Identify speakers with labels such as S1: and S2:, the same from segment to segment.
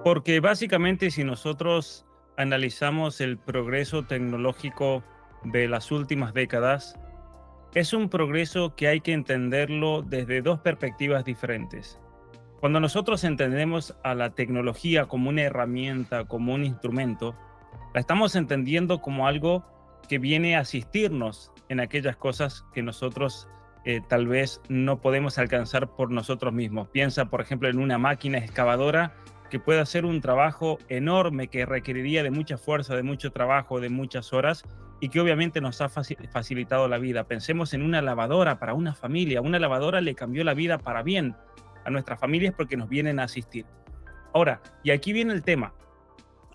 S1: Porque básicamente si nosotros analizamos el progreso tecnológico de las últimas décadas, es un progreso que hay que entenderlo desde dos perspectivas diferentes. Cuando nosotros entendemos a la tecnología como una herramienta, como un instrumento, la estamos entendiendo como algo que viene a asistirnos en aquellas cosas que nosotros tal vez no podemos alcanzar por nosotros mismos. Piensa, por ejemplo, en una máquina excavadora que puede hacer un trabajo enorme que requeriría de mucha fuerza, de mucho trabajo, de muchas horas y que obviamente nos ha facilitado la vida. Pensemos en una lavadora para una familia. Una lavadora le cambió la vida para bien a nuestras familias porque nos vienen a asistir. Ahora, y aquí viene el tema.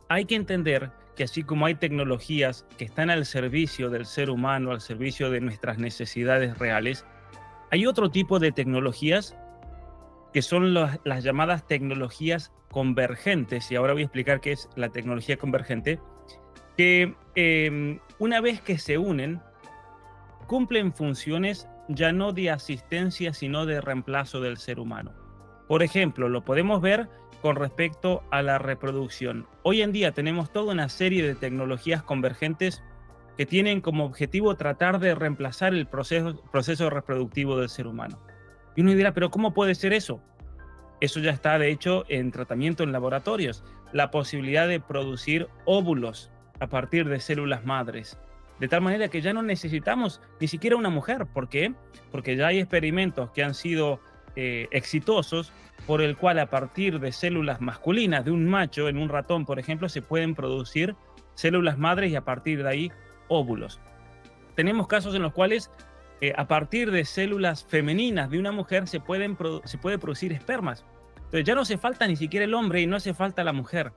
S1: Hay que entender que así como hay tecnologías que están al servicio del ser humano, al servicio de nuestras necesidades reales, hay otro tipo de tecnologías que son las llamadas tecnologías convergentes, y ahora voy a explicar qué es la tecnología convergente, que una vez que se unen, cumplen funciones ya no de asistencia, sino de reemplazo del ser humano. Por ejemplo, lo podemos ver con respecto a la reproducción. Hoy en día tenemos toda una serie de tecnologías convergentes que tienen como objetivo tratar de reemplazar el proceso reproductivo del ser humano. Y uno dirá, pero ¿cómo puede ser eso? Eso ya está, de hecho, en tratamiento en laboratorios. La posibilidad de producir óvulos a partir de células madres. De tal manera que ya no necesitamos ni siquiera una mujer. ¿Por qué? Porque ya hay experimentos que han sido exitosos por el cual a partir de células masculinas de un macho, en un ratón, por ejemplo, se pueden producir células madres y a partir de ahí óvulos. Tenemos casos en los cuales a partir de células femeninas de una mujer se puede producir espermas. Entonces ya no hace falta ni siquiera el hombre y no hace falta la mujer,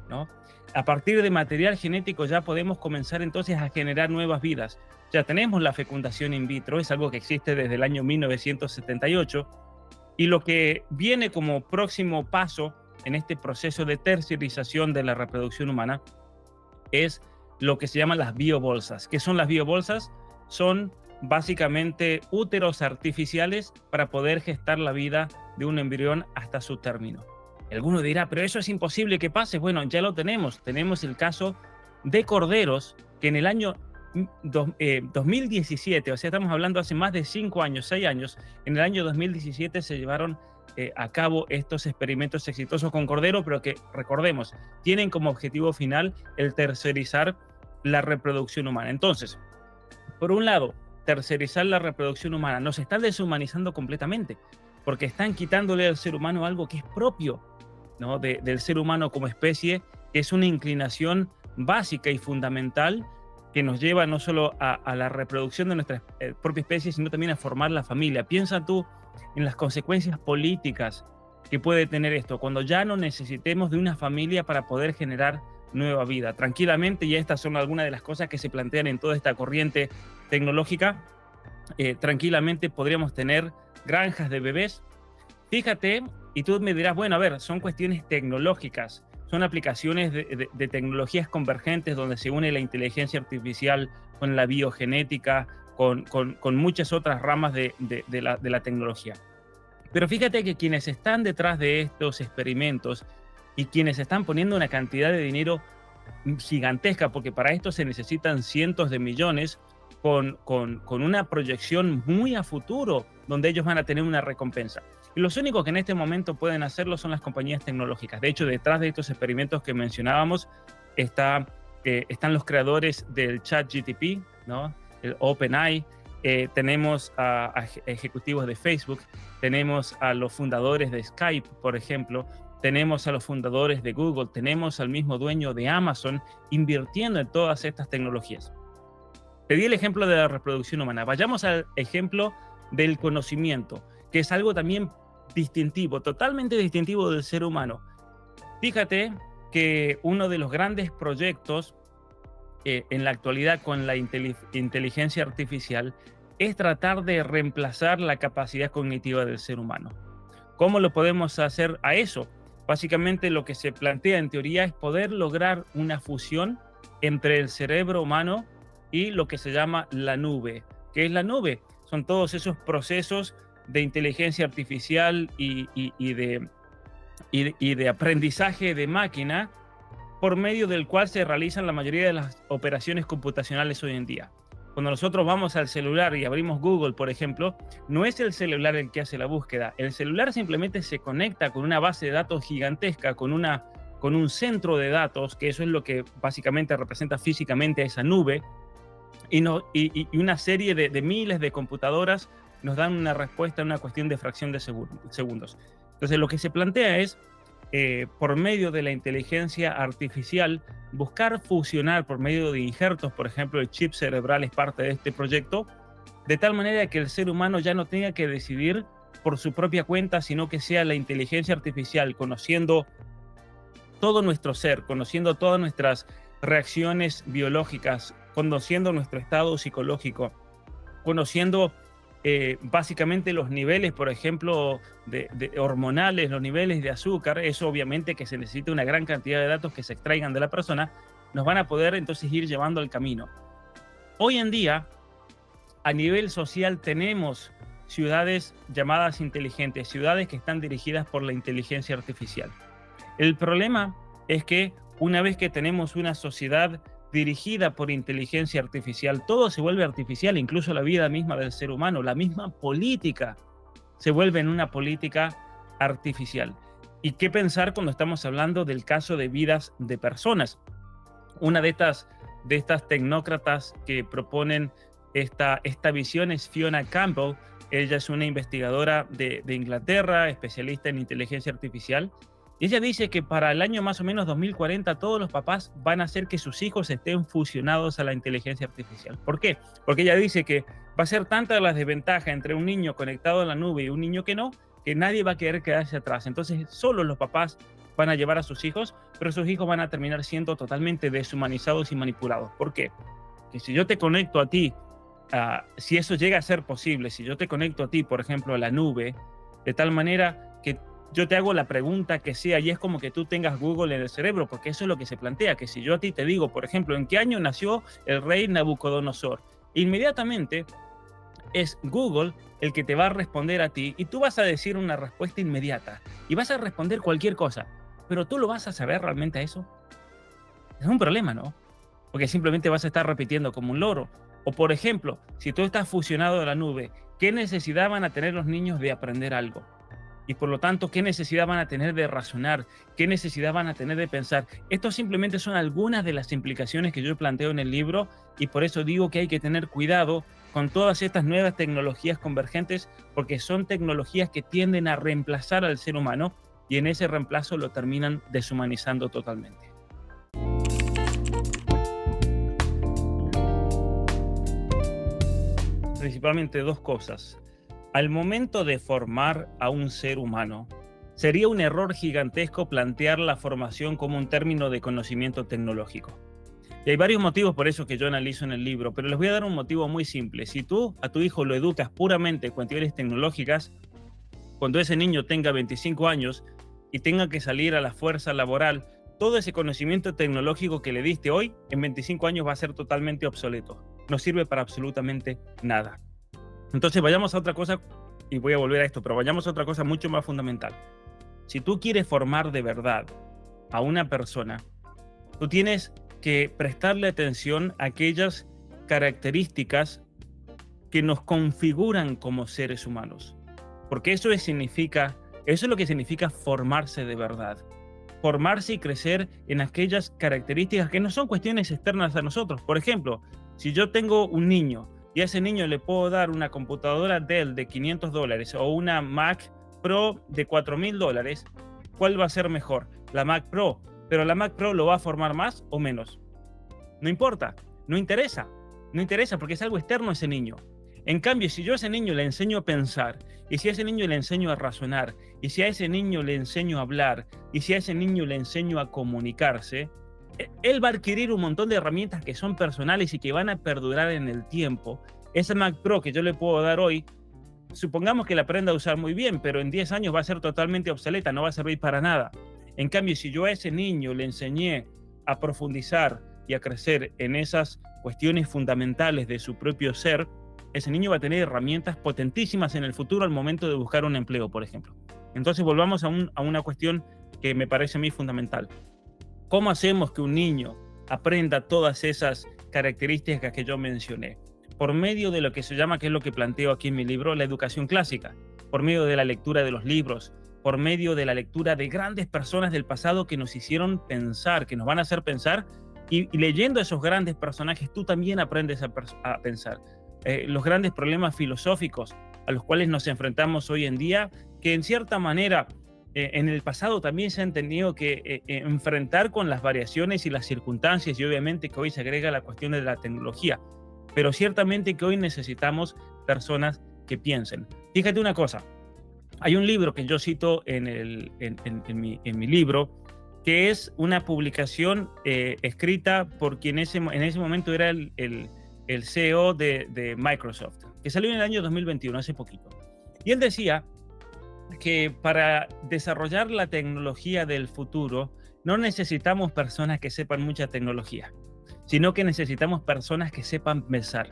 S1: ¿no? A partir de material genético ya podemos comenzar entonces a generar nuevas vidas. Ya tenemos la fecundación in vitro, es algo que existe desde el año 1978, y lo que viene como próximo paso en este proceso de terciarización de la reproducción humana es lo que se llaman las biobolsas. ¿Qué son las biobolsas? Son básicamente úteros artificiales para poder gestar la vida de un embrión hasta su término. Alguno dirá, pero eso es imposible que pase. Bueno, ya lo tenemos. Tenemos el caso de corderos que en el año 2017, o sea, estamos hablando hace más de 5 años, 6 años, en el año 2017 se llevaron a cabo estos experimentos exitosos con cordero, pero que, recordemos, tienen como objetivo final el tercerizar la reproducción humana. Entonces, por un lado, tercerizar la reproducción humana nos está deshumanizando completamente, porque están quitándole al ser humano algo que es propio, ¿no? Del ser humano como especie, que es una inclinación básica y fundamental que nos lleva no solo a la reproducción de nuestra propia especie, sino también a formar la familia. Piensa tú en las consecuencias políticas que puede tener esto, cuando ya no necesitemos de una familia para poder generar nueva vida. Tranquilamente, y estas son algunas de las cosas que se plantean en toda esta corriente tecnológica, tranquilamente podríamos tener granjas de bebés. Fíjate, y tú me dirás, bueno, a ver, son cuestiones tecnológicas, son aplicaciones de tecnologías convergentes donde se une la inteligencia artificial con la biogenética, con muchas otras ramas de la tecnología. Pero fíjate que quienes están detrás de estos experimentos y quienes están poniendo una cantidad de dinero gigantesca, porque para esto se necesitan cientos de millones, con una proyección muy a futuro, donde ellos van a tener una recompensa. Y los únicos que en este momento pueden hacerlo son las compañías tecnológicas. De hecho, detrás de estos experimentos que mencionábamos están los creadores del ChatGPT, ¿no? El OpenAI. Tenemos a ejecutivos de Facebook, tenemos a los fundadores de Skype, por ejemplo, tenemos a los fundadores de Google, tenemos al mismo dueño de Amazon invirtiendo en todas estas tecnologías. Te di el ejemplo de la reproducción humana. Vayamos al ejemplo del conocimiento, que es algo también distintivo, totalmente distintivo del ser humano. Fíjate que uno de los grandes proyectos en la actualidad con la inteligencia artificial es tratar de reemplazar la capacidad cognitiva del ser humano. ¿Cómo lo podemos hacer a eso? Básicamente lo que se plantea en teoría es poder lograr una fusión entre el cerebro humano y lo que se llama la nube. ¿Qué es la nube? Son todos esos procesos de inteligencia artificial y y de aprendizaje de máquina por medio del cual se realizan la mayoría de las operaciones computacionales hoy en día. Cuando nosotros vamos al celular y abrimos Google, por ejemplo, no es el celular el que hace la búsqueda. El celular simplemente se conecta con una base de datos gigantesca, con un centro de datos, que eso es lo que básicamente representa físicamente esa nube, y, no, y una serie de miles de computadoras nos dan una respuesta en una cuestión de fracción de segundos. Entonces, lo que se plantea es, por medio de la inteligencia artificial, buscar fusionar por medio de injertos, por ejemplo, el chip cerebral es parte de este proyecto, de tal manera que el ser humano ya no tenga que decidir por su propia cuenta, sino que sea la inteligencia artificial, conociendo todo nuestro ser, conociendo todas nuestras reacciones biológicas, conociendo nuestro estado psicológico, conociendo básicamente los niveles, por ejemplo, de hormonales, los niveles de azúcar. Eso obviamente que se necesita una gran cantidad de datos que se extraigan de la persona, nos van a poder entonces ir llevando al camino. Hoy en día, a nivel social, tenemos ciudades llamadas inteligentes, ciudades que están dirigidas por la inteligencia artificial. El problema es que una vez que tenemos una sociedad dirigida por inteligencia artificial, todo se vuelve artificial, incluso la vida misma del ser humano, la misma política se vuelve en una política artificial. ¿Y qué pensar cuando estamos hablando del caso de vidas de personas? Una de estas tecnócratas que proponen esta visión es Fiona Campbell. Ella es una investigadora de Inglaterra, especialista en inteligencia artificial. Y ella dice que para el año más o menos 2040 todos los papás van a hacer que sus hijos estén fusionados a la inteligencia artificial. ¿Por qué? Porque ella dice que va a ser tanta la desventaja entre un niño conectado a la nube y un niño que no, que nadie va a querer quedarse atrás. Entonces solo los papás van a llevar a sus hijos, pero sus hijos van a terminar siendo totalmente deshumanizados y manipulados. ¿Por qué? Que si yo te conecto a ti, si eso llega a ser posible, si yo te conecto a ti, por ejemplo, a la nube, de tal manera que yo te hago la pregunta que sea, y es como que tú tengas Google en el cerebro, porque eso es lo que se plantea, que si yo a ti te digo, por ejemplo, ¿en qué año nació el rey Nabucodonosor? Inmediatamente es Google el que te va a responder a ti, y tú vas a decir una respuesta inmediata, y vas a responder cualquier cosa, pero tú lo vas a saber realmente a eso. Es un problema, ¿no? Porque simplemente vas a estar repitiendo como un loro. O por ejemplo, si tú estás fusionado a la nube, ¿qué necesidad van a tener los niños de aprender algo? Y por lo tanto, ¿qué necesidad van a tener de razonar? ¿Qué necesidad van a tener de pensar? Esto simplemente son algunas de las implicaciones que yo planteo en el libro, y por eso digo que hay que tener cuidado con todas estas nuevas tecnologías convergentes, porque son tecnologías que tienden a reemplazar al ser humano, y en ese reemplazo lo terminan deshumanizando totalmente. Principalmente dos cosas. Al momento de formar a un ser humano, sería un error gigantesco plantear la formación como un término de conocimiento tecnológico. Y hay varios motivos por eso que yo analizo en el libro, pero les voy a dar un motivo muy simple. Si tú a tu hijo lo educas puramente en cuestiones tecnológicas, cuando ese niño tenga 25 años y tenga que salir a la fuerza laboral, todo ese conocimiento tecnológico que le diste hoy, en 25 años va a ser totalmente obsoleto. No sirve para absolutamente nada. Entonces vayamos a otra cosa, y voy a volver a esto, pero vayamos a otra cosa mucho más fundamental. Si tú quieres formar de verdad a una persona, tú tienes que prestarle atención a aquellas características que nos configuran como seres humanos. Porque eso es lo que significa formarse de verdad. Formarse y crecer en aquellas características que no son cuestiones externas a nosotros. Por ejemplo, si yo tengo un niño y a ese niño le puedo dar una computadora Dell de $500 o una Mac Pro de $4,000, ¿cuál va a ser mejor? La Mac Pro. Pero la Mac Pro lo va a formar más o menos. No importa, no interesa porque es algo externo a ese niño. En cambio, si yo a ese niño le enseño a pensar, y si a ese niño le enseño a razonar, y si a ese niño le enseño a hablar, y si a ese niño le enseño a comunicarse, él va a adquirir un montón de herramientas que son personales y que van a perdurar en el tiempo. Esa Mac Pro que yo le puedo dar hoy, supongamos que la aprenda a usar muy bien, pero en 10 años va a ser totalmente obsoleta, no va a servir para nada. En cambio, si yo a ese niño le enseñé a profundizar y a crecer en esas cuestiones fundamentales de su propio ser, ese niño va a tener herramientas potentísimas en el futuro al momento de buscar un empleo, por ejemplo. Entonces volvamos a una cuestión que me parece a mí fundamental. ¿Cómo hacemos que un niño aprenda todas esas características que yo mencioné? Por medio de lo que se llama, que es lo que planteo aquí en mi libro, la educación clásica, por medio de la lectura de los libros, por medio de la lectura de grandes personas del pasado que nos hicieron pensar, que nos van a hacer pensar, y leyendo a esos grandes personajes tú también aprendes a pensar. Los grandes problemas filosóficos a los cuales nos enfrentamos hoy en día, que en cierta manera en el pasado también se han tenido que enfrentar con las variaciones y las circunstancias, y obviamente que hoy se agrega la cuestión de la tecnología, pero ciertamente que hoy necesitamos personas que piensen. Fíjate una cosa, hay un libro que yo cito en mi libro, que es una publicación escrita por quien en ese momento era el CEO de Microsoft, que salió en el año 2021, hace poquito. Y él decía que para desarrollar la tecnología del futuro no necesitamos personas que sepan mucha tecnología, sino que necesitamos personas que sepan pensar.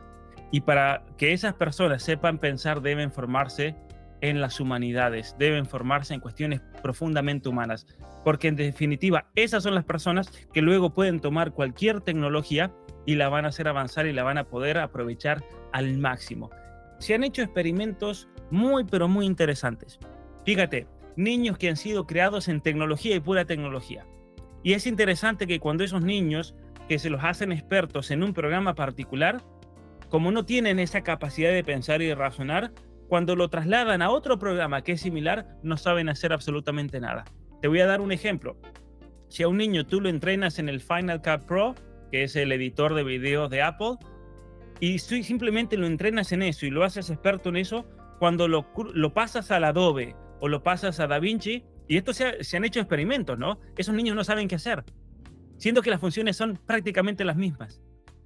S1: Y para que esas personas sepan pensar deben formarse en las humanidades, deben formarse en cuestiones profundamente humanas, porque en definitiva esas son las personas que luego pueden tomar cualquier tecnología y la van a hacer avanzar y la van a poder aprovechar al máximo. Se han hecho experimentos muy, pero muy interesantes. Fíjate, niños que han sido creados en tecnología y pura tecnología. Y es interesante que cuando esos niños que se los hacen expertos en un programa particular, como no tienen esa capacidad de pensar y de razonar, cuando lo trasladan a otro programa que es similar, no saben hacer absolutamente nada. Te voy a dar un ejemplo. Si a un niño tú lo entrenas en el Final Cut Pro, que es el editor de videos de Apple, y simplemente lo entrenas en eso y lo haces experto en eso, cuando lo pasas al Adobe o lo pasas a DaVinci, y esto se han hecho experimentos, ¿no? Esos niños no saben qué hacer, siendo que las funciones son prácticamente las mismas.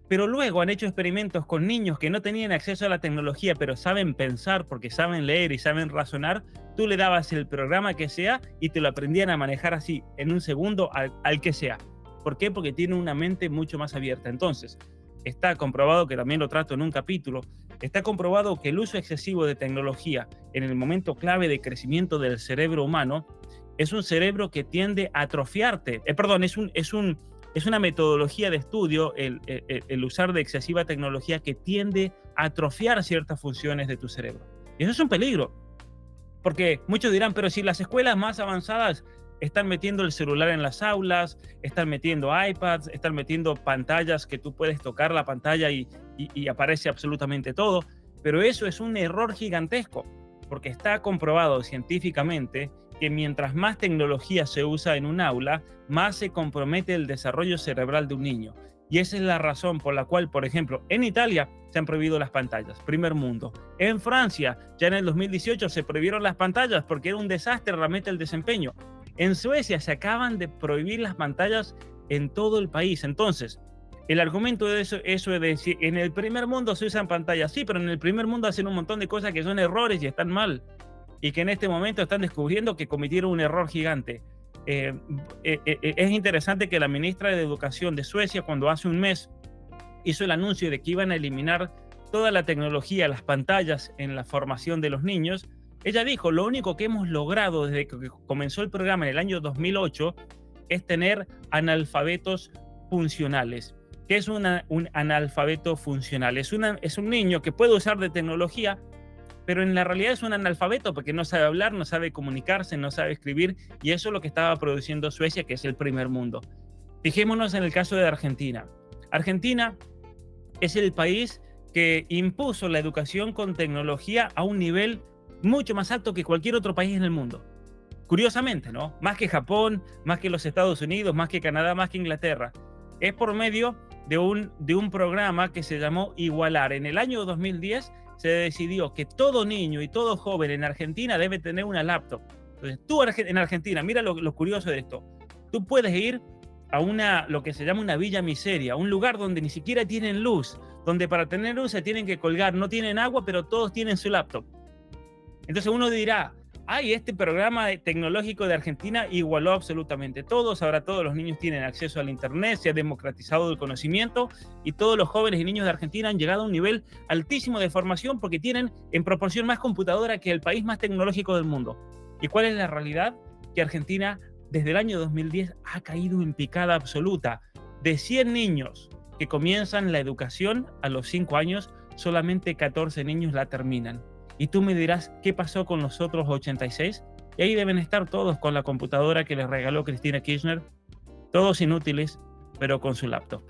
S1: Pero luego han hecho experimentos con niños que no tenían acceso a la tecnología, pero saben pensar porque saben leer y saben razonar. Tú le dabas el programa que sea y te lo aprendían a manejar así, en un segundo, al que sea. ¿Por qué? Porque tienen una mente mucho más abierta. Entonces, está comprobado, que también lo trato en un capítulo, está comprobado que el uso excesivo de tecnología en el momento clave de crecimiento del cerebro humano es un cerebro que tiende a atrofiarte. Es una metodología de estudio, el usar de excesiva tecnología, que tiende a atrofiar ciertas funciones de tu cerebro. Y eso es un peligro, porque muchos dirán, pero si las escuelas más avanzadas están metiendo el celular en las aulas, están metiendo iPads, están metiendo pantallas que tú puedes tocar la pantalla y aparece absolutamente todo, pero eso es un error gigantesco, porque está comprobado científicamente que mientras más tecnología se usa en un aula, más se compromete el desarrollo cerebral de un niño. Y esa es la razón por la cual, por ejemplo, en Italia se han prohibido las pantallas, primer mundo. En Francia, ya en el 2018 se prohibieron las pantallas porque era un desastre realmente el desempeño. En Suecia se acaban de prohibir las pantallas en todo el país. Entonces, el argumento de eso es decir, en el primer mundo se usan pantallas, sí, pero en el primer mundo hacen un montón de cosas que son errores y están mal, y que en este momento están descubriendo que cometieron un error gigante. Es interesante que la ministra de Educación de Suecia, cuando hace un mes hizo el anuncio de que iban a eliminar toda la tecnología, las pantallas en la formación de los niños, ella dijo, lo único que hemos logrado desde que comenzó el programa en el año 2008 es tener analfabetos funcionales. ¿Qué es un analfabeto funcional? Es un niño que puede usar de tecnología, pero en la realidad es un analfabeto porque no sabe hablar, no sabe comunicarse, no sabe escribir, y eso es lo que estaba produciendo Suecia, que es el primer mundo. Fijémonos en el caso de Argentina. Argentina es el país que impuso la educación con tecnología a un nivel mucho más alto que cualquier otro país en el mundo. Curiosamente, ¿no? Más que Japón, más que los Estados Unidos, más que Canadá, más que Inglaterra. Es por medio de un programa que se llamó Igualar. En el año 2010 se decidió que todo niño y todo joven en Argentina debe tener una laptop. Entonces, tú en Argentina, mira lo curioso de esto. Tú puedes ir a lo que se llama una villa miseria, un lugar donde ni siquiera tienen luz, donde para tener luz se tienen que colgar, no tienen agua, pero todos tienen su laptop. Entonces uno dirá, ay, este programa tecnológico de Argentina igualó absolutamente todos, ahora todos los niños tienen acceso al internet, se ha democratizado el conocimiento y todos los jóvenes y niños de Argentina han llegado a un nivel altísimo de formación porque tienen en proporción más computadora que el país más tecnológico del mundo. ¿Y cuál es la realidad? Que Argentina desde el año 2010 ha caído en picada absoluta. De 100 niños que comienzan la educación a los 5 años, solamente 14 niños la terminan. Y tú me dirás, ¿qué pasó con los otros 86? Y ahí deben estar todos con la computadora que les regaló Cristina Kirchner, todos inútiles, pero con su laptop.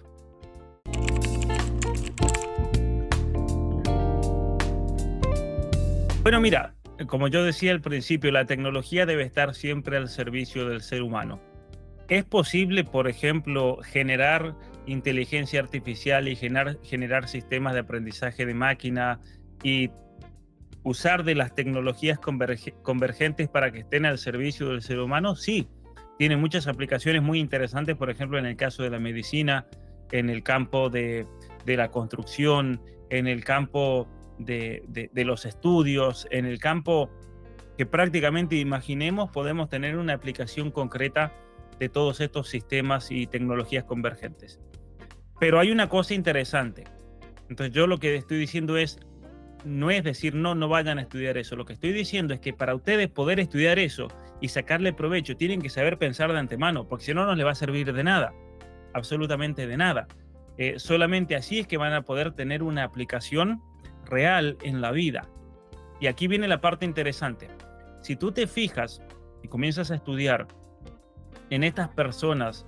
S1: Bueno, mira, como yo decía al principio, la tecnología debe estar siempre al servicio del ser humano. ¿Es posible, por ejemplo, generar inteligencia artificial y generar sistemas de aprendizaje de máquina y usar de las tecnologías convergentes para que estén al servicio del ser humano? Sí, tiene muchas aplicaciones muy interesantes, por ejemplo, en el caso de la medicina, en el campo de la construcción, en el campo de los estudios, en el campo que prácticamente imaginemos, podemos tener una aplicación concreta de todos estos sistemas y tecnologías convergentes. Pero hay una cosa interesante. Entonces yo lo que estoy diciendo no es decir no vayan a estudiar eso. Lo que estoy diciendo es que para ustedes poder estudiar eso y sacarle provecho, tienen que saber pensar de antemano, porque si no, no les va a servir de nada, absolutamente de nada. Solamente así es que van a poder tener una aplicación real en la vida. Y aquí viene la parte interesante. Si tú te fijas y comienzas a estudiar en estas personas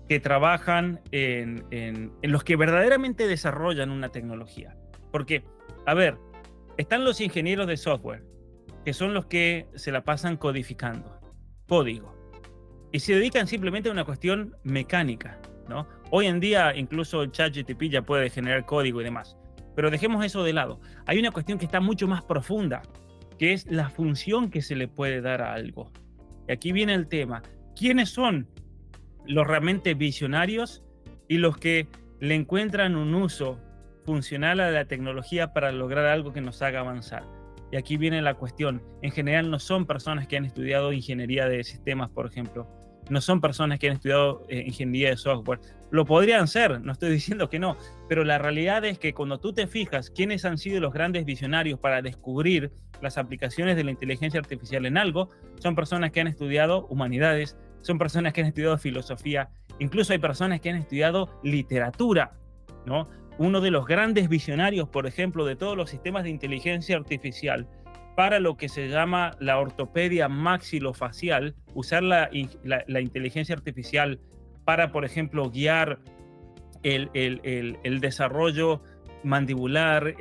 S1: que trabajan en los que verdaderamente desarrollan una tecnología. Porque, a ver, están los ingenieros de software, que son los que se la pasan codificando código y se dedican simplemente a una cuestión mecánica, ¿no? Hoy en día incluso ChatGPT ya puede generar código y demás, pero dejemos eso de lado. Hay una cuestión que está mucho más profunda, que es la función que se le puede dar a algo. Y aquí viene el tema. ¿Quiénes son los realmente visionarios y los que le encuentran un uso funcional a la tecnología para lograr algo que nos haga avanzar? Y aquí viene la cuestión. En general no son personas que han estudiado ingeniería de sistemas, por ejemplo. No son personas que han estudiado ingeniería de software. Lo podrían ser, no estoy diciendo que no, pero la realidad es que cuando tú te fijas quiénes han sido los grandes visionarios para descubrir las aplicaciones de la inteligencia artificial en algo, son personas que han estudiado humanidades, son personas que han estudiado filosofía, incluso hay personas que han estudiado literatura, ¿no? Uno de los grandes visionarios, por ejemplo, de todos los sistemas de inteligencia artificial para lo que se llama la ortopedia maxilofacial, usar la inteligencia artificial para, por ejemplo, guiar el desarrollo mandibular,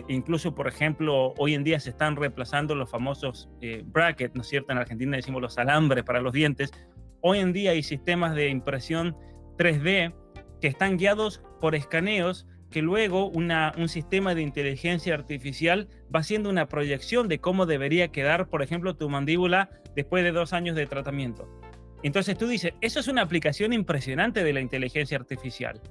S1: incluso, por ejemplo, hoy en día se están reemplazando los famosos brackets, ¿no es cierto? En Argentina decimos los alambres para los dientes. Hoy en día hay sistemas de impresión 3D que están guiados por escaneos que luego un sistema de inteligencia artificial va haciendo una proyección de cómo debería quedar, por ejemplo, tu mandíbula después de 2 años de tratamiento. Entonces tú dices, eso es una aplicación impresionante de la inteligencia artificial.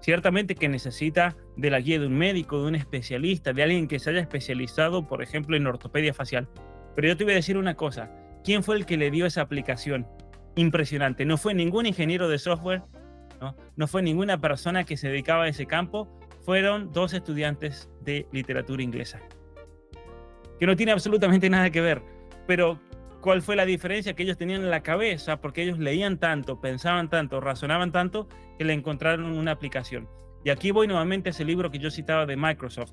S1: Ciertamente que necesita de la guía de un médico, de un especialista, de alguien que se haya especializado, por ejemplo, en ortopedia facial. Pero yo te voy a decir una cosa, ¿quién fue el que le dio esa aplicación? Impresionante. No fue ningún ingeniero de software, no fue ninguna persona que se dedicaba a ese campo, fueron 2 estudiantes de literatura inglesa. Que no tiene absolutamente nada que ver, pero ¿cuál fue la diferencia? Que ellos tenían en la cabeza, porque ellos leían tanto, pensaban tanto, razonaban tanto, que le encontraron una aplicación. Y aquí voy nuevamente a ese libro que yo citaba de Microsoft.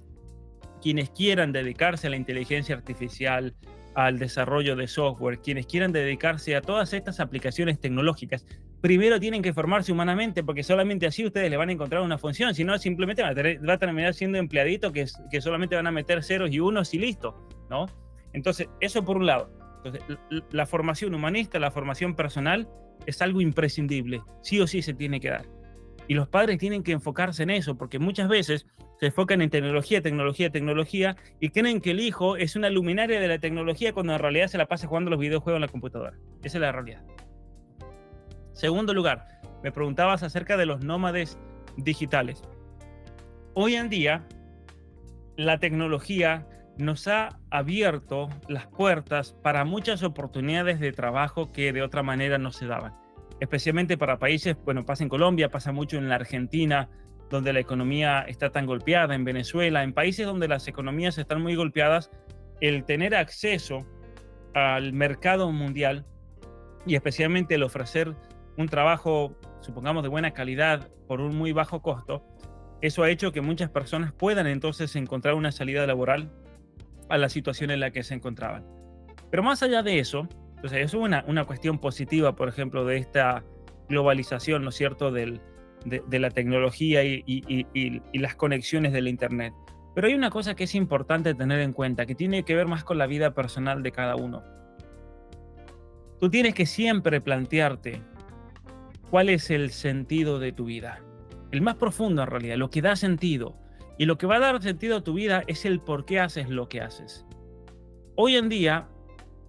S1: Quienes quieran dedicarse a la inteligencia artificial, al desarrollo de software, quienes quieran dedicarse a todas estas aplicaciones tecnológicas, primero tienen que formarse humanamente, porque solamente así ustedes le van a encontrar una función, si no simplemente va a terminar siendo empleadito que solamente van a meter ceros y unos y listo, ¿no? Entonces, eso por un lado. Entonces, la formación humanista, la formación personal es algo imprescindible, sí o sí se tiene que dar. Y los padres tienen que enfocarse en eso, porque muchas veces se enfocan en tecnología, tecnología, tecnología, y creen que el hijo es una luminaria de la tecnología cuando en realidad se la pasa jugando los videojuegos en la computadora. Esa es la realidad. Segundo lugar, me preguntabas acerca de los nómades digitales. Hoy en día, la tecnología nos ha abierto las puertas para muchas oportunidades de trabajo que de otra manera no se daban. Especialmente para países, bueno, pasa en Colombia, pasa mucho en la Argentina, donde la economía está tan golpeada, en Venezuela, en países donde las economías están muy golpeadas, el tener acceso al mercado mundial y especialmente el ofrecer un trabajo, supongamos, de buena calidad por un muy bajo costo, eso ha hecho que muchas personas puedan entonces encontrar una salida laboral a la situación en la que se encontraban. Pero más allá de eso, entonces eso es una cuestión positiva, por ejemplo, de esta globalización, ¿no es cierto?, de la tecnología y las conexiones del Internet. Pero hay una cosa que es importante tener en cuenta, que tiene que ver más con la vida personal de cada uno. Tú tienes que siempre plantearte cuál es el sentido de tu vida. El más profundo en realidad, lo que da sentido. Y lo que va a dar sentido a tu vida es el por qué haces lo que haces. Hoy en día,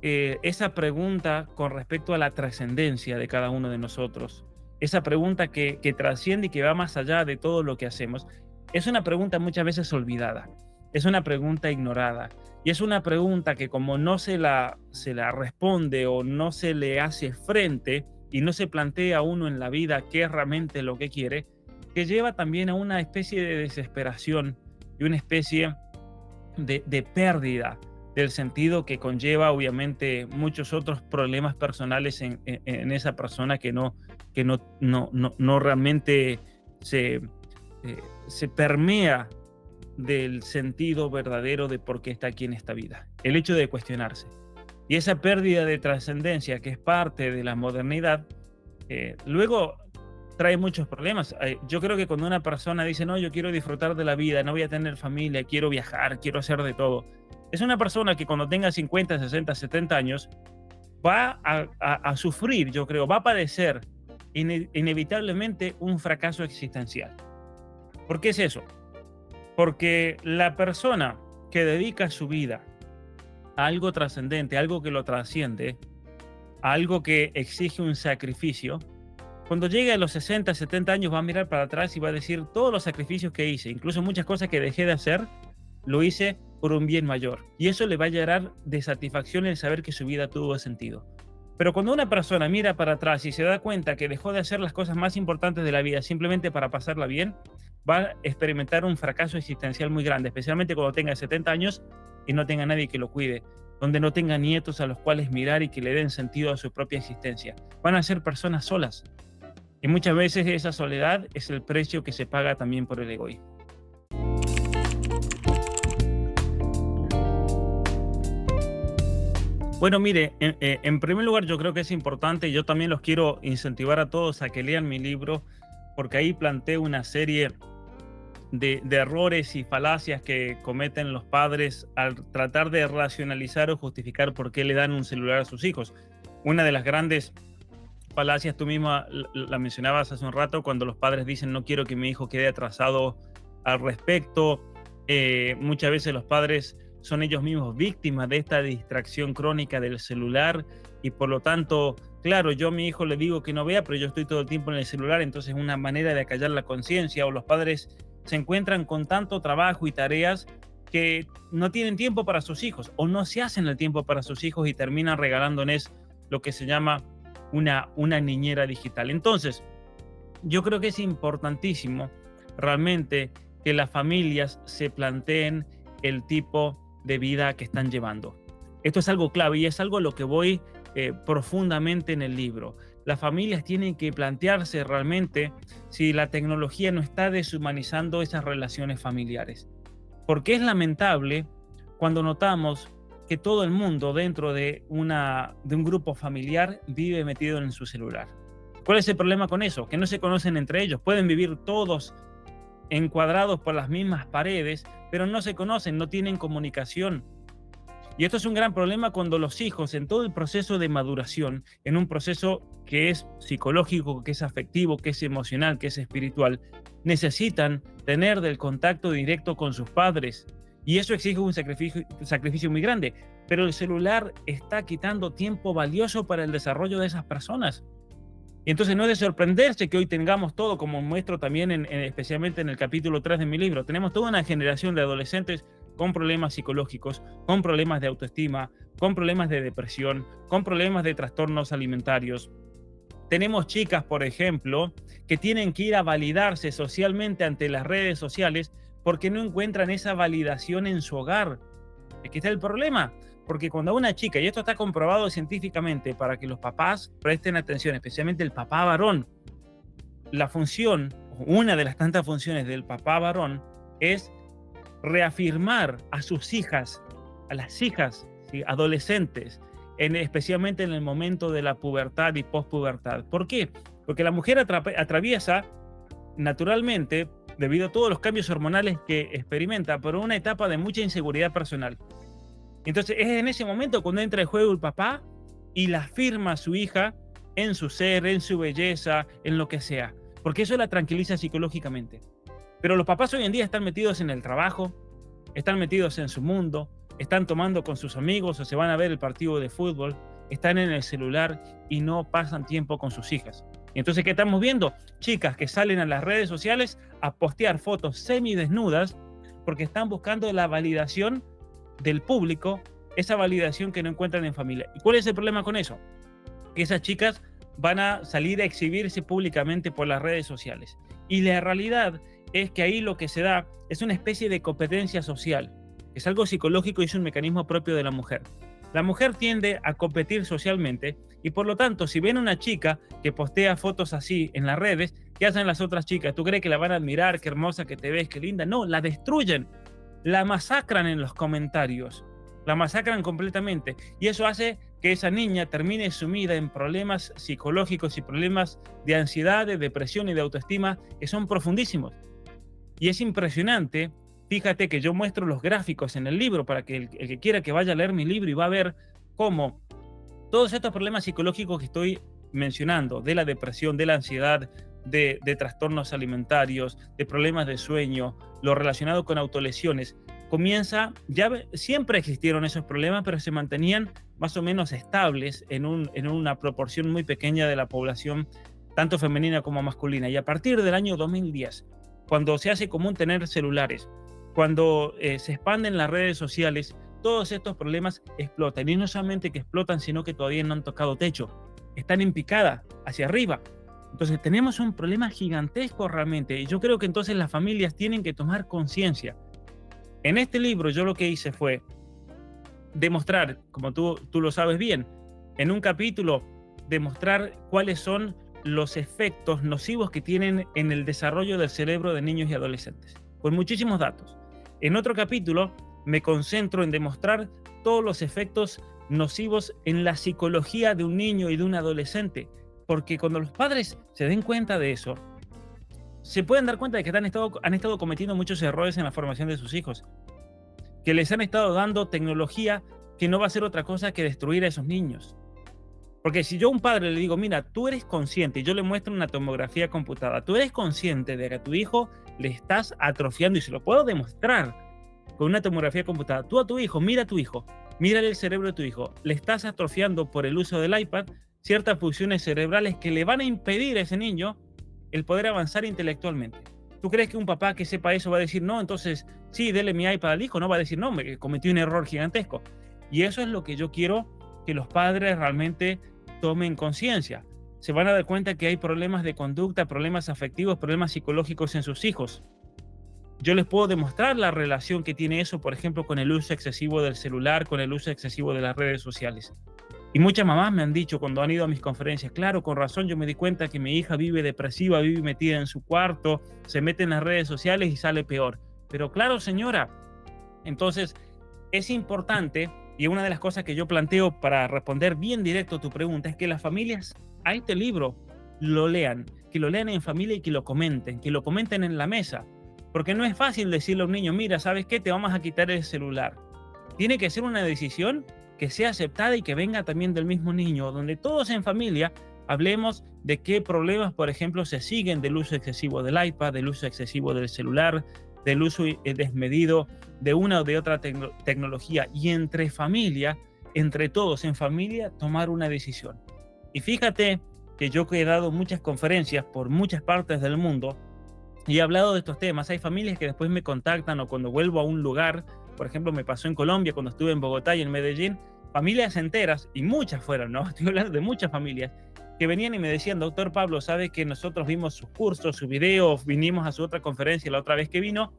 S1: esa pregunta con respecto a la trascendencia de cada uno de nosotros, esa pregunta que trasciende y que va más allá de todo lo que hacemos, es una pregunta muchas veces olvidada, es una pregunta ignorada y es una pregunta que como no se la responde o no se le hace frente y no se plantea uno en la vida qué es realmente lo que quiere, que lleva también a una especie de desesperación y una especie de pérdida del sentido que conlleva obviamente muchos otros problemas personales en esa persona que no realmente se permea del sentido verdadero de por qué está aquí en esta vida. El hecho de cuestionarse. Y esa pérdida de trascendencia que es parte de la modernidad, luego trae muchos problemas. Yo creo que cuando una persona dice, no, yo quiero disfrutar de la vida, no voy a tener familia, quiero viajar, quiero hacer de todo, es una persona que cuando tenga 50, 60, 70 años va a sufrir, yo creo, va a padecer inevitablemente un fracaso existencial. ¿Por qué es eso? Porque la persona que dedica su vida a algo trascendente, algo que lo trasciende, a algo que exige un sacrificio, cuando llegue a los 60, 70 años va a mirar para atrás y va a decir todos los sacrificios que hice, incluso muchas cosas que dejé de hacer, lo hice por un bien mayor. Y eso le va a llenar de satisfacción el saber que su vida tuvo sentido. Pero cuando una persona mira para atrás y se da cuenta que dejó de hacer las cosas más importantes de la vida simplemente para pasarla bien, va a experimentar un fracaso existencial muy grande, especialmente cuando tenga 70 años y no tenga nadie que lo cuide, donde no tenga nietos a los cuales mirar y que le den sentido a su propia existencia. Van a ser personas solas. Y muchas veces esa soledad es el precio que se paga también por el egoísmo. Bueno, mire, en primer lugar yo creo que es importante, yo también los quiero incentivar a todos a que lean mi libro, porque ahí planteo una serie de errores y falacias que cometen los padres al tratar de racionalizar o justificar por qué le dan un celular a sus hijos. Una de las grandes falacias, tú misma la mencionabas hace un rato, cuando los padres dicen no quiero que mi hijo quede atrasado al respecto. Muchas veces los padres son ellos mismos víctimas de esta distracción crónica del celular y por lo tanto, claro, yo a mi hijo le digo que no vea, pero yo estoy todo el tiempo en el celular, entonces es una manera de acallar la conciencia, o los padres se encuentran con tanto trabajo y tareas que no tienen tiempo para sus hijos o no se hacen el tiempo para sus hijos y terminan regalándoles lo que se llama una niñera digital. Entonces, yo creo que es importantísimo realmente que las familias se planteen el tipo de vida que están llevando. Esto es algo clave y es algo a lo que voy profundamente en el libro. Las familias tienen que plantearse realmente si la tecnología no está deshumanizando esas relaciones familiares. Porque es lamentable cuando notamos que todo el mundo dentro de un grupo familiar vive metido en su celular. ¿Cuál es el problema con eso? Que no se conocen entre ellos. Pueden vivir todos encuadrados por las mismas paredes, pero no se conocen, no tienen comunicación. Y esto es un gran problema cuando los hijos, en todo el proceso de maduración, en un proceso que es psicológico, que es afectivo, que es emocional, que es espiritual, necesitan tener del contacto directo con sus padres. Y eso exige un sacrificio muy grande. Pero el celular está quitando tiempo valioso para el desarrollo de esas personas. Y entonces no es de sorprenderse que hoy tengamos todo, como muestro también especialmente en el capítulo 3 de mi libro, tenemos toda una generación de adolescentes con problemas psicológicos, con problemas de autoestima, con problemas de depresión, con problemas de trastornos alimentarios. Tenemos chicas, por ejemplo, que tienen que ir a validarse socialmente ante las redes sociales porque no encuentran esa validación en su hogar. Aquí está el problema, Porque cuando a una chica, y esto está comprobado científicamente, para que los papás presten atención, especialmente el papá varón, la función, una de las tantas funciones del papá varón es reafirmar a sus hijas, a las hijas, ¿sí?, adolescentes, especialmente en el momento de la pubertad y pospubertad. ¿Por qué? Porque la mujer atraviesa naturalmente, debido a todos los cambios hormonales que experimenta, por una etapa de mucha inseguridad personal. Entonces es en ese momento cuando entra en juego el papá y la afirma a su hija en su ser, en su belleza, en lo que sea, porque eso la tranquiliza psicológicamente. Pero los papás hoy en día están metidos en el trabajo, están metidos en su mundo, están tomando con sus amigos o se van a ver el partido de fútbol, están en el celular y no pasan tiempo con sus hijas. Y entonces, ¿qué estamos viendo? Chicas que salen a las redes sociales a postear fotos semidesnudas porque están buscando la validación del público, esa validación que no encuentran en familia. ¿Y cuál es el problema con eso? Que esas chicas van a salir a exhibirse públicamente por las redes sociales. Y la realidad es que ahí lo que se da es una especie de competencia social, que es algo psicológico y es un mecanismo propio de la mujer. La mujer tiende a competir socialmente y por lo tanto, si ven a una chica que postea fotos así en las redes, ¿qué hacen las otras chicas? ¿Tú crees que la van a admirar? Qué hermosa que te ves, qué linda. No, la destruyen, la masacran en los comentarios, la masacran completamente. Y eso hace que esa niña termine sumida en problemas psicológicos y problemas de ansiedad, de depresión y de autoestima que son profundísimos. Y es impresionante. Fíjate que yo muestro los gráficos en el libro para que el que quiera que vaya a leer mi libro y va a ver cómo todos estos problemas psicológicos que estoy mencionando, de la depresión, de la ansiedad, de trastornos alimentarios, de problemas de sueño, lo relacionado con autolesiones, siempre existieron esos problemas, pero se mantenían más o menos estables en una proporción muy pequeña de la población, tanto femenina como masculina. Y a partir del año 2010, cuando se hace común tener celulares, cuando se expanden las redes sociales, todos estos problemas explotan. Y no solamente que explotan, sino que todavía no han tocado techo. Están en picada hacia arriba. Entonces tenemos un problema gigantesco realmente. Y yo creo que entonces las familias tienen que tomar conciencia. En este libro yo lo que hice fue demostrar, como tú lo sabes bien, en un capítulo, demostrar cuáles son los efectos nocivos que tienen en el desarrollo del cerebro de niños y adolescentes, con muchísimos datos. En otro capítulo me concentro en demostrar todos los efectos nocivos en la psicología de un niño y de un adolescente, porque cuando los padres se den cuenta de eso, se pueden dar cuenta de que han estado cometiendo muchos errores en la formación de sus hijos, que les han estado dando tecnología que no va a ser otra cosa que destruir a esos niños. Porque si yo a un padre le digo, mira, tú eres consciente, y yo le muestro una tomografía computada, tú eres consciente de que a tu hijo le estás atrofiando, y se lo puedo demostrar con una tomografía computada. Tú a tu hijo, mira el cerebro de tu hijo, le estás atrofiando por el uso del iPad ciertas funciones cerebrales que le van a impedir a ese niño el poder avanzar intelectualmente. ¿Tú crees que un papá que sepa eso va a decir, no, entonces sí, dele mi iPad al hijo? No, va a decir, no, me cometí un error gigantesco. Y eso es lo que yo quiero que los padres realmente tomen conciencia. Se van a dar cuenta que hay problemas de conducta, problemas afectivos, problemas psicológicos en sus hijos. Yo les puedo demostrar la relación que tiene eso, por ejemplo, con el uso excesivo del celular, con el uso excesivo de las redes sociales. Y muchas mamás me han dicho cuando han ido a mis conferencias, claro, con razón, yo me di cuenta que mi hija vive depresiva, vive metida en su cuarto, se mete en las redes sociales y sale peor. Pero claro, señora, entonces es importante, y una de las cosas que yo planteo para responder bien directo a tu pregunta es que las familias a este libro lo lean, que lo lean en familia y que lo comenten en la mesa. Porque no es fácil decirle a un niño, mira, ¿sabes qué? Te vamos a quitar el celular. Tiene que ser una decisión que sea aceptada y que venga también del mismo niño, donde todos en familia hablemos de qué problemas, por ejemplo, se siguen del uso excesivo del iPad, del uso excesivo del celular, del uso desmedido de una o de otra tecnología. Y entre familia, entre todos en familia, tomar una decisión. Y fíjate que yo he dado muchas conferencias por muchas partes del mundo y he hablado de estos temas. Hay familias que después me contactan o cuando vuelvo a un lugar, por ejemplo, me pasó en Colombia cuando estuve en Bogotá y en Medellín, familias enteras, y muchas fueron, ¿no? Estoy hablando de muchas familias, que venían y me decían, doctor Pablo, ¿sabe que nosotros vimos sus cursos, sus videos, vinimos a su otra conferencia la otra vez que vino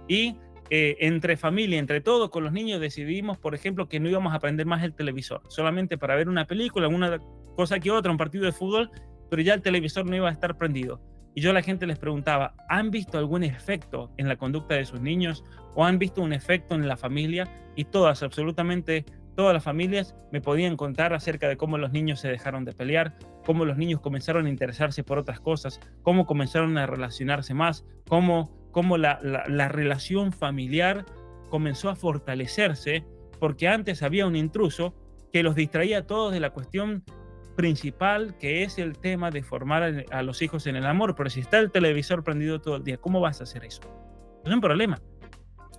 S1: y entre familia, entre todos, con los niños, decidimos, por ejemplo, que no íbamos a prender más el televisor, solamente para ver una película, una cosa que otra, un partido de fútbol, pero ya el televisor no iba a estar prendido. Y yo a la gente les preguntaba, ¿han visto algún efecto en la conducta de sus niños? ¿O han visto un efecto en la familia? Y todas, absolutamente todas las familias me podían contar acerca de cómo los niños se dejaron de pelear, cómo los niños comenzaron a interesarse por otras cosas, cómo comenzaron a relacionarse más, cómo la relación familiar comenzó a fortalecerse, porque antes había un intruso que los distraía a todos de la cuestión principal, que es el tema de formar a los hijos en el amor. Pero si está el televisor prendido todo el día, ¿cómo vas a hacer eso? Es un problema.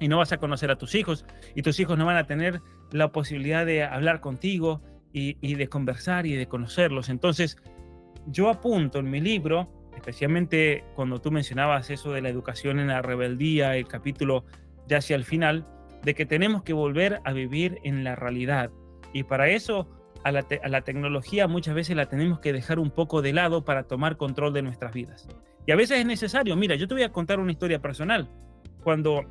S1: Y no vas a conocer a tus hijos, y tus hijos no van a tener la posibilidad de hablar contigo y de conversar y de conocerlos. Entonces, yo apunto en mi libro, especialmente cuando tú mencionabas eso de la educación en la rebeldía, el capítulo ya hacia el final, de que tenemos que volver a vivir en la realidad. Y para eso a la tecnología muchas veces la tenemos que dejar un poco de lado para tomar control de nuestras vidas. Y a veces es necesario. Mira, yo te voy a contar una historia personal. Cuando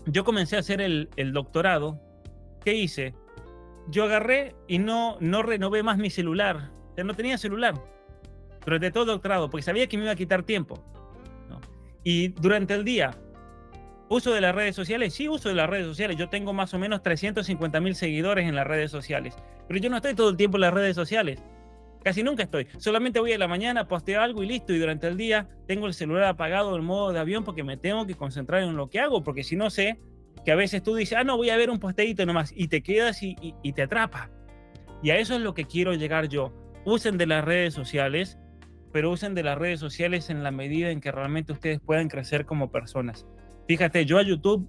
S1: yo comencé a hacer el doctorado, ¿qué hice? Yo agarré y no renové más mi celular. O sea, no tenía celular durante todo el doctorado, porque sabía que me iba a quitar tiempo, ¿no? Y durante el día, ¿uso de las redes sociales? Sí, uso de las redes sociales. Yo tengo más o menos 350,000 seguidores en las redes sociales. Pero yo no estoy todo el tiempo en las redes sociales. Casi nunca estoy. Solamente voy a la mañana, posteo algo y listo. Y durante el día tengo el celular apagado en modo de avión porque me tengo que concentrar en lo que hago. Porque si no sé que a veces tú dices, no, voy a ver un posteíto nomás. Y te quedas y te atrapa. Y a eso es lo que quiero llegar yo. Usen de las redes sociales, pero usen de las redes sociales en la medida en que realmente ustedes puedan crecer como personas. Fíjate, yo a YouTube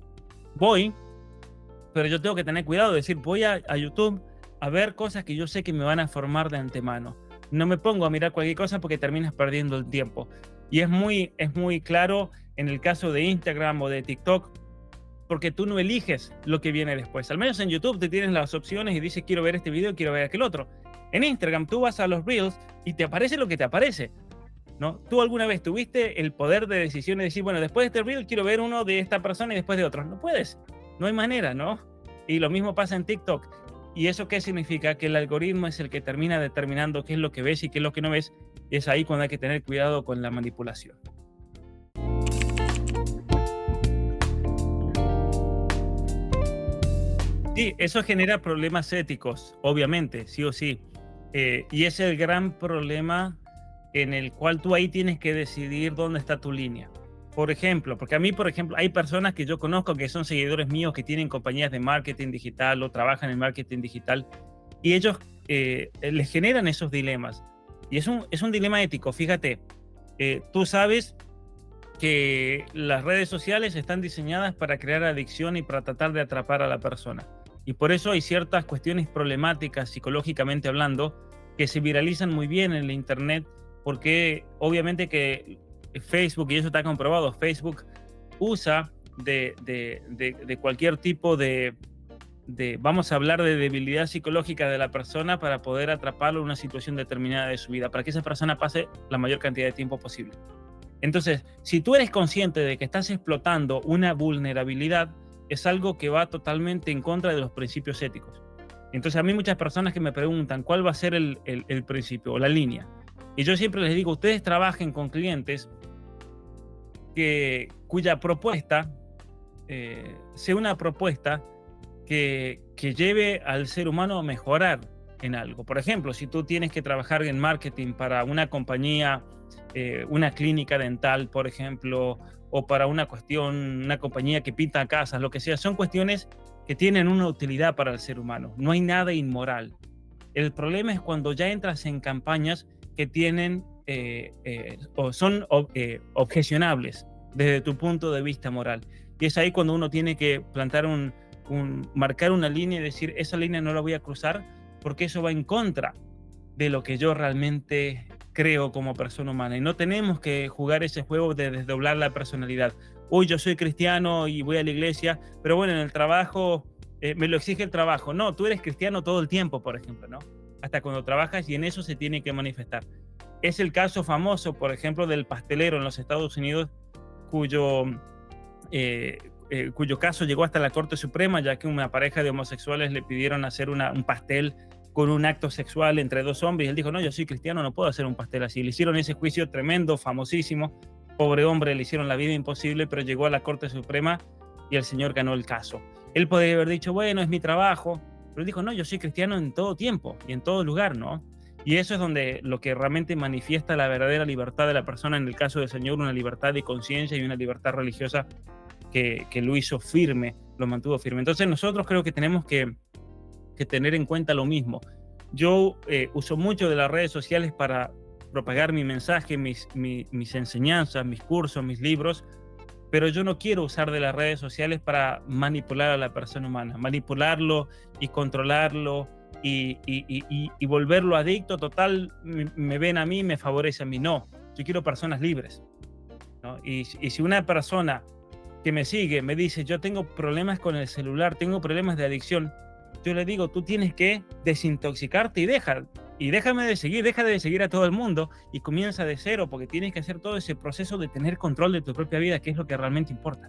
S1: voy, pero yo tengo que tener cuidado de decir, voy a YouTube a ver cosas que yo sé que me van a formar de antemano. No me pongo a mirar cualquier cosa porque terminas perdiendo el tiempo. Y es muy claro en el caso de Instagram o de TikTok, porque tú no eliges lo que viene después. Al menos en YouTube te tienes las opciones y dices, quiero ver este video, quiero ver aquel otro. En Instagram tú vas a los Reels y te aparece lo que te aparece, ¿no? ¿Tú alguna vez tuviste el poder de decisión de decir, bueno, después de este Reel quiero ver uno de esta persona y después de otro? No puedes, no hay manera, ¿no? Y lo mismo pasa en TikTok. ¿Y eso qué significa? Que el algoritmo es el que termina determinando qué es lo que ves y qué es lo que no ves. Y es ahí cuando hay que tener cuidado con la manipulación. Sí, eso genera problemas éticos, obviamente, sí o sí. Y es el gran problema en el cual tú ahí tienes que decidir dónde está tu línea. Por ejemplo, porque a mí, por ejemplo, hay personas que yo conozco que son seguidores míos que tienen compañías de marketing digital o trabajan en marketing digital y ellos les generan esos dilemas. Y es un dilema ético. Fíjate, tú sabes que las redes sociales están diseñadas para crear adicción y para tratar de atrapar a la persona. Y por eso hay ciertas cuestiones problemáticas psicológicamente hablando que se viralizan muy bien en la internet, porque obviamente que Facebook, y eso está comprobado, Facebook usa de cualquier tipo vamos a hablar de debilidad psicológica de la persona para poder atraparlo en una situación determinada de su vida, para que esa persona pase la mayor cantidad de tiempo posible. Entonces, si tú eres consciente de que estás explotando una vulnerabilidad, es algo que va totalmente en contra de los principios éticos. Entonces, a mí muchas personas que me preguntan cuál va a ser el principio o la línea. Y yo siempre les digo, ustedes trabajen con clientes cuya propuesta sea una propuesta que lleve al ser humano a mejorar en algo. Por ejemplo, si tú tienes que trabajar en marketing para una compañía, una clínica dental, por ejemplo, o para una compañía que pinta casas, lo que sea, son cuestiones que tienen una utilidad para el ser humano. No hay nada inmoral. El problema es cuando ya entras en campañas que tienen o son objecionables desde tu punto de vista moral. Y es ahí cuando uno tiene que plantar marcar una línea y decir, esa línea no la voy a cruzar porque eso va en contra de lo que yo realmente creo como persona humana. Y no tenemos que jugar ese juego de desdoblar la personalidad. Uy, yo soy cristiano y voy a la iglesia, pero bueno, en el trabajo me lo exige el trabajo. No, tú eres cristiano todo el tiempo, por ejemplo, ¿no? Hasta cuando trabajas, y en eso se tiene que manifestar. Es el caso famoso, por ejemplo, del pastelero en los Estados Unidos, cuyo caso llegó hasta la Corte Suprema, ya que una pareja de homosexuales le pidieron hacer un pastel con un acto sexual entre dos hombres, y él dijo, no, yo soy cristiano, no puedo hacer un pastel así. Le hicieron ese juicio tremendo, famosísimo, pobre hombre, le hicieron la vida imposible, pero llegó a la Corte Suprema y el señor ganó el caso. Él podría haber dicho, bueno, es mi trabajo, pero él dijo, no, yo soy cristiano en todo tiempo y en todo lugar, ¿no? Y eso es donde lo que realmente manifiesta la verdadera libertad de la persona, en el caso del Señor, una libertad de conciencia y una libertad religiosa que lo hizo firme, lo mantuvo firme. Entonces nosotros creo que tenemos que tener en cuenta lo mismo. Yo uso mucho de las redes sociales para propagar mi mensaje, mis enseñanzas, mis cursos, mis libros, pero yo no quiero usar de las redes sociales para manipular a la persona humana, manipularlo y controlarlo y volverlo adicto. Total, me ven a mí, me favorece a mí. No, yo quiero personas libres, ¿no? Y si una persona que me sigue me dice, yo tengo problemas con el celular, tengo problemas de adicción, yo le digo, tú tienes que desintoxicarte y déjame de seguir, deja de seguir a todo el mundo y comienza de cero, porque tienes que hacer todo ese proceso de tener control de tu propia vida, que es lo que realmente importa.